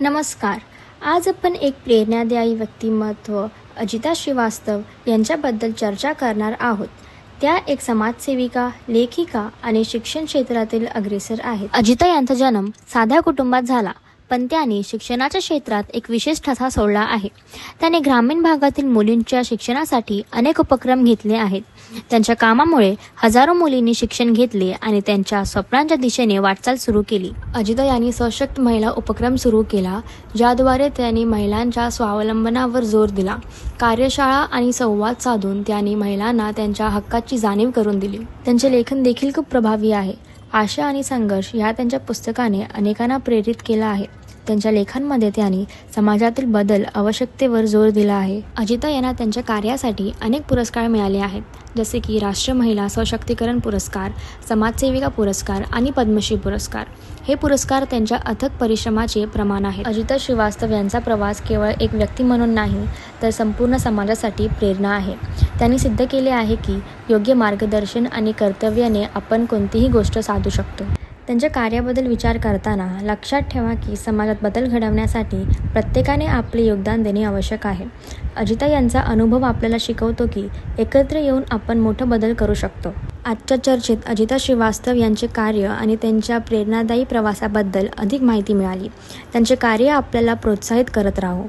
नमस्कार. आज आपण एक प्रेरणादायी व्यक्तिमत्व अजिता श्रीवास्तव यांच्याबद्दल चर्चा करणार आहोत. त्या एक समाजसेविका, लेखिका आणि शिक्षण क्षेत्रातील अग्रेसर आहेत. अजिता यांचा जन्म साध्या कुटुंबात झाला, पण त्यांनी शिक्षणाच्या क्षेत्रात एक विशेष ठसा सोडला आहे. त्याने ग्रामीण भागातील मुलींच्या शिक्षणासाठी अनेक उपक्रम घेतले आहेत. त्यांच्या कामामुळे हजारो मुलींनी शिक्षण घेतले आणि त्यांच्या स्वप्नांच्या दिशेने वाटचाल सुरू केली. अजिता यांनी सशक्त महिला उपक्रम सुरू केला, ज्याद्वारे त्यांनी महिलांच्या स्वावलंबनावर जोर दिला. कार्यशाळा आणि संवाद साधून त्यांनी महिलांना त्यांच्या हक्काची जाणीव करून दिली. त्यांचे लेखन देखील खूप प्रभावी आहे. आशा आणि संघर्ष या त्यांच्या पुस्तकाने अनेकांना प्रेरित केला आहे. त्यांच्या लेखांमध्ये त्यांनी समाजातील बदल आवश्यकतेवर जोर दिला आहे. अजिता यांना त्यांच्या कार्यासाठी अनेक पुरस्कार मिळाले आहेत, जसे की राष्ट्रीय महिला सशक्तीकरण पुरस्कार, समाजसेविका पुरस्कार आणि पद्मश्री पुरस्कार. हे पुरस्कार त्यांच्या अथक परिश्रमाचे प्रमाण आहेत. अजिता श्रीवास्तव यांचा प्रवास केवळ एक व्यक्ती म्हणून नाही, तर संपूर्ण समाजासाठी प्रेरणा आहे. त्यांनी सिद्ध केले आहे की योग्य मार्गदर्शन आणि कर्तव्याने आपण कोणतीही गोष्ट साधू शकतो. त्यांच्या कार्याबद्दल विचार करताना लक्षात ठेवा की समाजात बदल घडवण्यासाठी प्रत्येकाने आपले योगदान देणे आवश्यक आहे. अजिता यांचा अनुभव आपल्याला शिकवतो की एकत्र येऊन आपण मोठा बदल करू शकतो. आजच्या चर्चेत अजिता श्रीवास्तव यांचे कार्य आणि त्यांच्या प्रेरणादायी प्रवासाबद्दल अधिक माहिती मिळाली. त्यांचे कार्य आपल्याला प्रोत्साहित करत राहो.